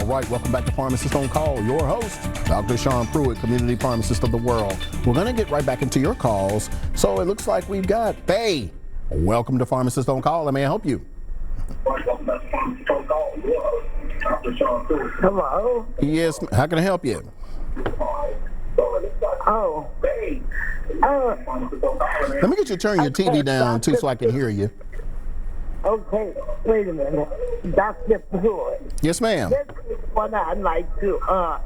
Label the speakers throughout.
Speaker 1: All right, welcome back to Pharmacist on Call. Your host, Dr. Sean Pruitt, Community Pharmacist of the World. We're going to get right back into your calls. So it looks like we've got Faye. Welcome to Pharmacist on Call. May I help you?
Speaker 2: Hello?
Speaker 1: Yes, how can I help you?
Speaker 2: Oh.
Speaker 1: Let me get you to turn your TV down, too, so I can hear you.
Speaker 2: Okay, wait a minute. Dr. Pruitt.
Speaker 1: Yes, ma'am.
Speaker 2: This is what I'd like to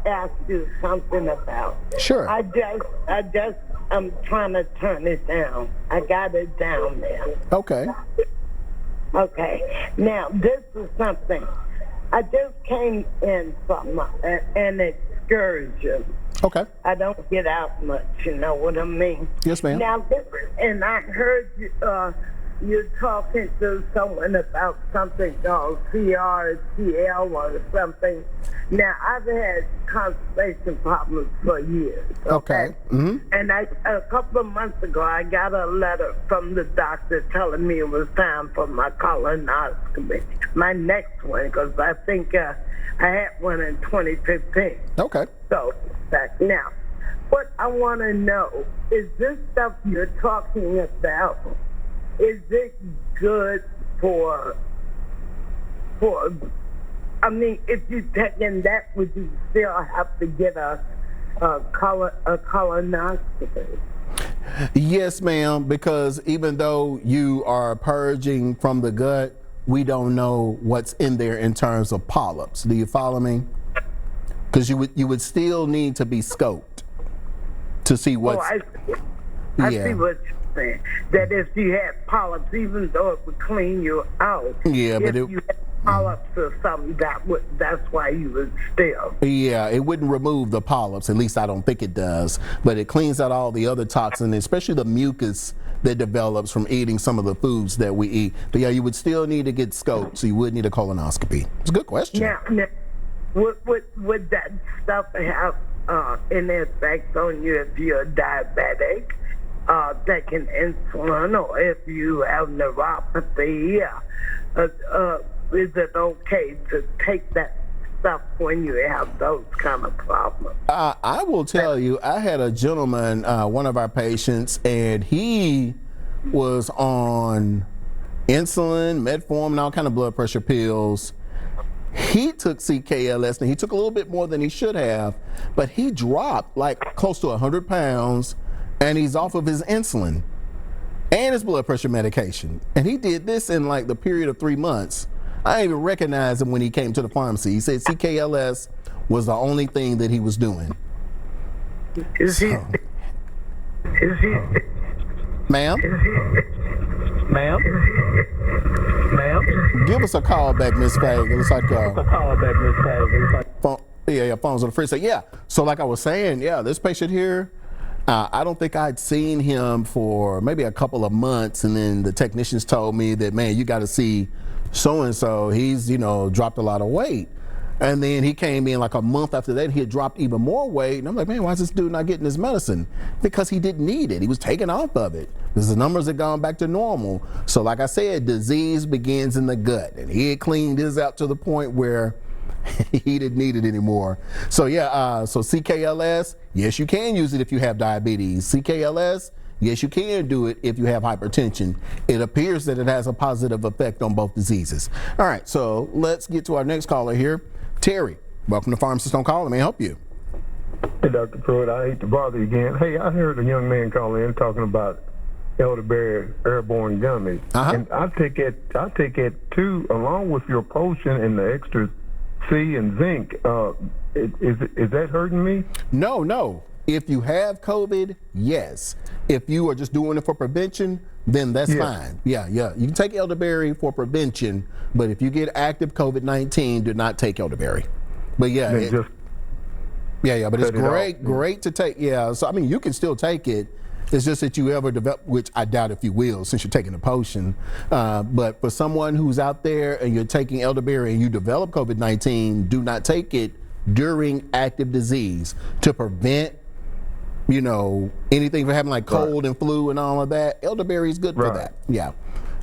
Speaker 2: ask you something about.
Speaker 1: Sure.
Speaker 2: I'm trying to turn it down. I got it down there.
Speaker 1: Okay.
Speaker 2: Okay. Now, this is something. I just came in from an excursion.
Speaker 1: Okay.
Speaker 2: I don't get out much, you know what I mean?
Speaker 1: Yes, ma'am.
Speaker 2: Now, and I heard you're talking to someone about something called CRTL or something. Now, I've had constipation problems for years. Okay.
Speaker 1: Mm-hmm.
Speaker 2: And a couple of months ago, I got a letter from the doctor telling me it was time for my colonoscopy, my next one, because I think I had one in 2015.
Speaker 1: Okay.
Speaker 2: So, now, what I want to know is this stuff you're talking about, is it good for, I mean, if you're taking that, would you still have to get a colonoscopy?
Speaker 1: Yes, ma'am, because even though you are purging from the gut, we don't know what's in there in terms of polyps. Do you follow me? Because you would still need to be scoped to see what's...
Speaker 2: I see what you're saying. That if you had polyps, even though it would clean you out,
Speaker 1: yeah, but
Speaker 2: if you had polyps or something, that's why you would still.
Speaker 1: Yeah, it wouldn't remove the polyps. At least I don't think it does. But it cleans out all the other toxins, especially the mucus that develops from eating some of the foods that we eat. But yeah, you would still need to get scoped, so you would need a colonoscopy. It's a good question.
Speaker 2: Now would that stuff have an effect on you if you're diabetic, taking insulin, or if you have neuropathy? Is it okay to take that stuff when you have those kind of problems?
Speaker 1: I will tell you, I had a gentleman, one of our patients, and he was on insulin, metformin, and all kind of blood pressure pills. He took CKLS, and he took a little bit more than he should have, but he dropped like close to 100 pounds, and he's off of his insulin and his blood pressure medication. And he did this in like the period of 3 months. I didn't even recognize him when he came to the pharmacy. He said CKLS was the only thing that he was doing.
Speaker 2: Is he?
Speaker 1: Ma'am?
Speaker 3: Ma'am?
Speaker 1: Give us a call back, Miss Faye. It looks like phone's on the free. Yeah. So like I was saying, yeah, this patient here, I don't think I'd seen him for maybe a couple of months, and then the technicians told me that, man, you got to see so-and-so. He's, dropped a lot of weight. And then he came in like a month after that, he had dropped even more weight. And I'm like, man, why is this dude not getting his medicine? Because he didn't need it. He was taken off of it. Because the numbers had gone back to normal. So like I said, disease begins in the gut. And he had cleaned his out to the point where he didn't need it anymore. So yeah, so CKLS, yes, you can use it if you have diabetes. CKLS, yes, you can do it if you have hypertension. It appears that it has a positive effect on both diseases. All right, so let's get to our next caller here. Terry, welcome to Pharmacist on Call. Let me help you.
Speaker 3: Hey, Dr. Pruitt, I hate to bother you again. Hey, I heard a young man call in talking about elderberry airborne gummies. And I take it too, along with your potion and the extra C and zinc. Is that hurting me?
Speaker 1: No. If you have COVID, yes. If you are just doing it for prevention, then that's fine. Yeah. You can take elderberry for prevention, but if you get active COVID-19, do not take elderberry. But yeah, but it's great to take. Yeah, so I mean, you can still take it. It's just that you ever develop, which I doubt if you will, since you're taking a potion. But for someone who's out there and you're taking elderberry and you develop COVID-19, do not take it during active disease to prevent anything from having like cold and flu and all of that. Elderberry is good for that. Yeah.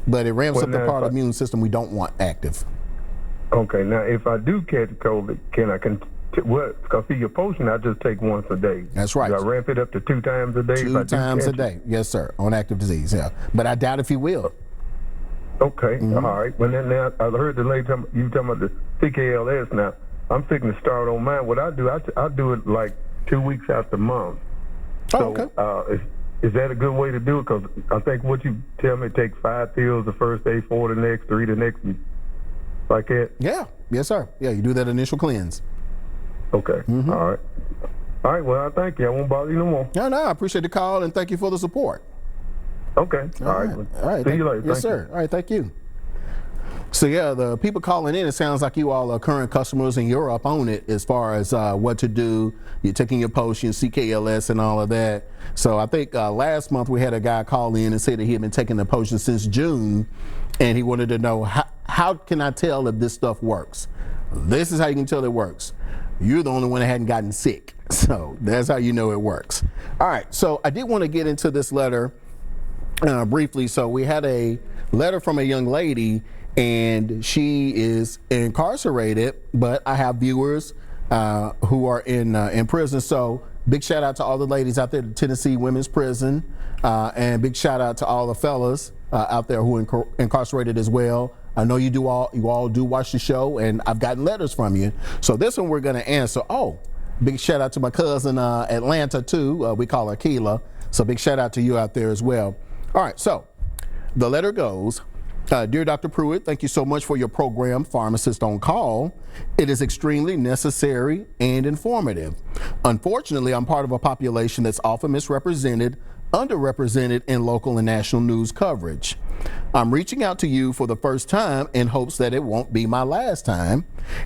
Speaker 1: But it ramps up the part of the immune system we don't want active.
Speaker 3: Okay, now if I do catch COVID, can I what? Because see, your potion I just take once a day.
Speaker 1: That's right.
Speaker 3: Do I ramp it up to 2 times a day?
Speaker 1: Two times a day, yes, sir, on active disease. Yeah, but I doubt if you will.
Speaker 3: Okay, all right. Well, then now I heard the lady you talking about the CKLS. Now I'm thinking to start on mine. What I do, I do it like 2 weeks out the month.
Speaker 1: Oh,
Speaker 3: So,
Speaker 1: okay.
Speaker 3: Is that a good way to do it? Because I think what you tell me, take 5 pills the first day, 4 the next, 3 the next, like that.
Speaker 1: Yeah, yes, sir. Yeah, you do that initial cleanse.
Speaker 3: Okay, all right. All right, well, I thank you. I won't bother you no more.
Speaker 1: No, I appreciate the call and thank you for the support.
Speaker 3: Okay, all right.
Speaker 1: All right.
Speaker 3: See you later.
Speaker 1: Yes, sir. All right, thank you. So yeah, the people calling in, it sounds like you all are current customers and you're up on it as far as what to do. You're taking your potion, CKLS and all of that. So I think last month we had a guy call in and say that he had been taking the potion since June and he wanted to know how can I tell if this stuff works? This is how you can tell it works. You're the only one that hadn't gotten sick. So that's how you know it works. All right, so I did want to get into this letter briefly. So we had a letter from a young lady and she is incarcerated, but I have viewers who are in prison. So big shout out to all the ladies out there at Tennessee Women's Prison, and big shout out to all the fellas out there who are incarcerated as well. I know you all do watch the show, and I've gotten letters from you. So this one we're going to answer. Oh, big shout out to my cousin Atlanta too. We call her Keela. So big shout out to you out there as well. All right, so the letter goes. Dear Dr. Pruitt, thank you so much for your program, Pharmacist on Call. It is extremely necessary and informative. Unfortunately, I'm part of a population that's often misrepresented, underrepresented in local and national news coverage. I'm reaching out to you for the first time in hopes that it won't be my last time,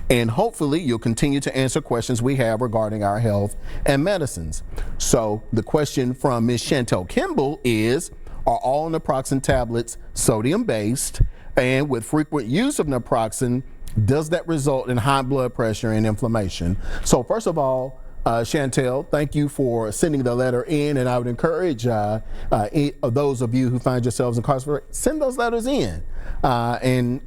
Speaker 1: and hopefully you'll continue to answer questions we have regarding our health and medicines. So the question from Ms. Chantel Kimball is, are all naproxen tablets sodium-based? And with frequent use of naproxen, does that result in high blood pressure and inflammation? So first of all, Chantel, thank you for sending the letter in, and I would encourage those of you who find yourselves incarcerated, send those letters in. And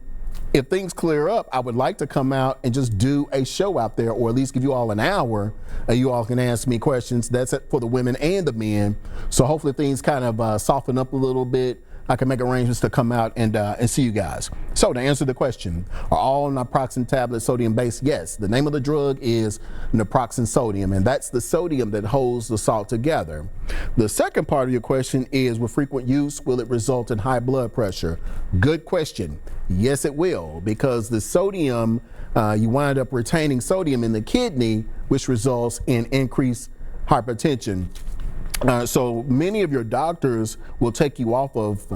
Speaker 1: if things clear up, I would like to come out and just do a show out there, or at least give you all an hour. You all can ask me questions. That's it for the women and the men. So hopefully things kind of soften up a little bit. I can make arrangements to come out and see you guys. So to answer the question, are all naproxen tablets sodium-based? Yes. The name of the drug is naproxen sodium, and that's the sodium that holds the salt together. The second part of your question is, with frequent use, will it result in high blood pressure? Good question. Yes, it will, because the sodium, you wind up retaining sodium in the kidney, which results in increased hypertension. So many of your doctors will take you off of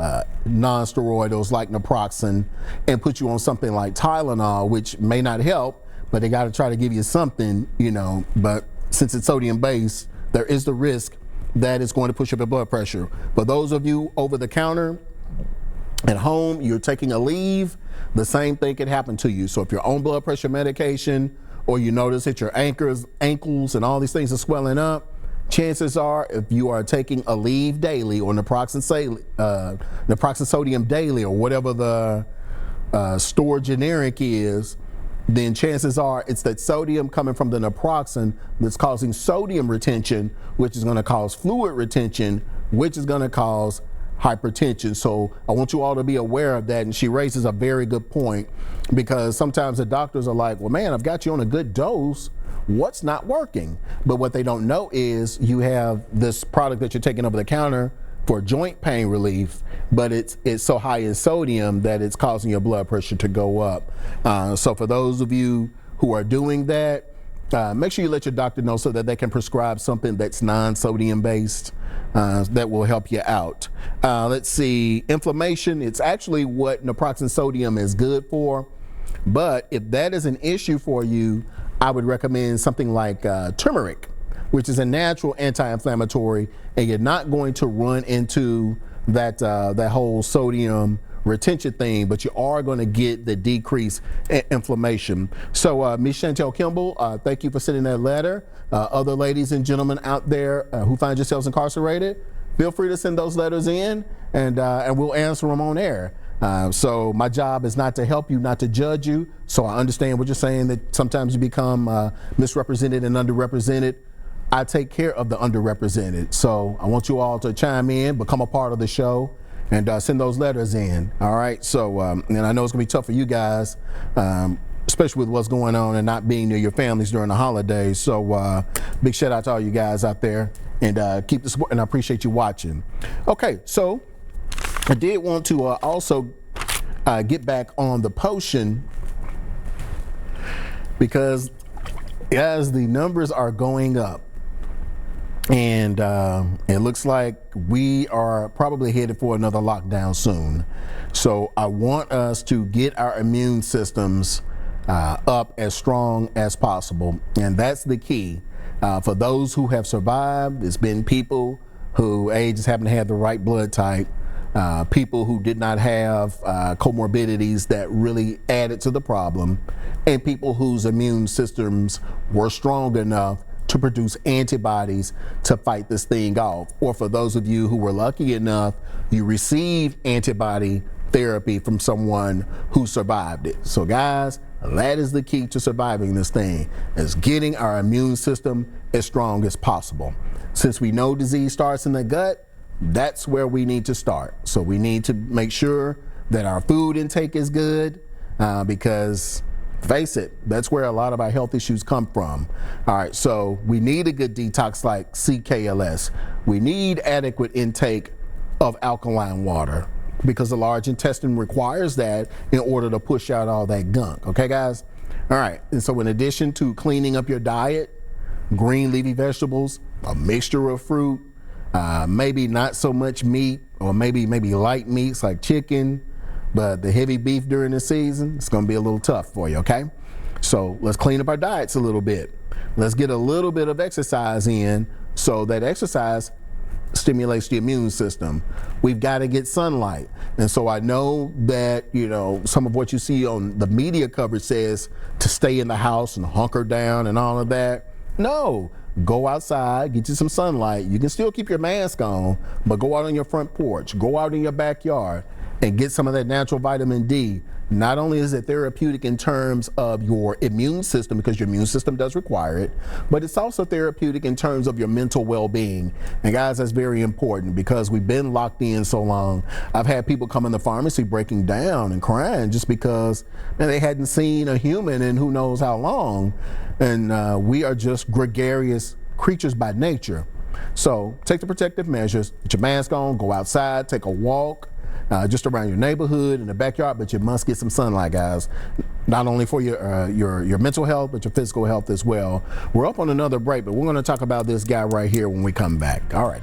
Speaker 1: non-steroidals like naproxen and put you on something like Tylenol, which may not help, but they got to try to give you something, you know. But since it's sodium based, there is the risk that it's going to push up your blood pressure. For those of you over the counter at home, you're taking a leave, the same thing could happen to you. So if you're on blood pressure medication, or you notice that your ankles and all these things are swelling up, chances are, if you are taking a leave daily or naproxen sodium daily, or whatever the store generic is, then chances are it's that sodium coming from the naproxen that's causing sodium retention, which is going to cause fluid retention, which is going to cause hypertension. So I want you all to be aware of that. And she raises a very good point, because sometimes the doctors are like, well, man, I've got you on a good dose. What's not working? But what they don't know is you have this product that you're taking over the counter for joint pain relief, but it's so high in sodium that it's causing your blood pressure to go up. So for those of you who are doing that, make sure you let your doctor know so that they can prescribe something that's non-sodium based that will help you out. Let's see, inflammation, it's actually what naproxen sodium is good for. But if that is an issue for you, I would recommend something like turmeric, which is a natural anti-inflammatory, and you're not going to run into that whole sodium retention thing, but you are going to get the decrease in inflammation. So Ms. Chantel Kimball, thank you for sending that letter. Other ladies and gentlemen out there who find yourselves incarcerated, feel free to send those letters in, and we'll answer them on air. So my job is not to help you, not to judge you. So I understand what you're saying, that sometimes you become misrepresented and underrepresented. I take care of the underrepresented. So I want you all to chime in, become a part of the show, and send those letters in. All right. So, and I know it's gonna be tough for you guys, especially with what's going on and not being near your families during the holidays. So big shout out to all you guys out there, and keep the support, and I appreciate you watching. Okay, so I did want to also get back on the potion, because as the numbers are going up, and it looks like we are probably headed for another lockdown soon. So I want us to get our immune systems up as strong as possible. And that's the key. For those who have survived, it's been people who just happen to have the right blood type, people who did not have comorbidities that really added to the problem, and people whose immune systems were strong enough to produce antibodies to fight this thing off. Or for those of you who were lucky enough, you received antibody therapy from someone who survived it. So guys, that is the key to surviving this thing, is getting our immune system as strong as possible. Since we know disease starts in the gut, that's where we need to start. So we need to make sure that our food intake is good, because face it, that's where a lot of our health issues come from. All right, so we need a good detox like CKLS. We need adequate intake of alkaline water, because the large intestine requires that in order to push out all that gunk. Okay, guys? All right, and so in addition to cleaning up your diet, green leafy vegetables, a mixture of fruit, maybe not so much meat, or maybe light meats like chicken, but the heavy beef during the season, it's gonna be a little tough for you, okay? So let's clean up our diets a little bit. Let's get a little bit of exercise in, so that exercise stimulates the immune system. We've got to get sunlight. And so I know that, you know, some of what you see on the media coverage says to stay in the house and hunker down and all of that. No, go outside, get you some sunlight. You can still keep your mask on, but go out on your front porch, go out in your backyard, and get some of that natural vitamin D. Not only is it therapeutic in terms of your immune system, because your immune system does require it, but it's also therapeutic in terms of your mental well-being. And guys, that's very important, because we've been locked in so long. I've had people come in the pharmacy breaking down and crying just because, man, they hadn't seen a human in who knows how long. And we are just gregarious creatures by nature. So take the protective measures, put your mask on, go outside, take a walk, just around your neighborhood, in the backyard, but you must get some sunlight, guys. Not only for your mental health, but your physical health as well. We're up on another break, but we're going to talk about this guy right here when we come back. All right.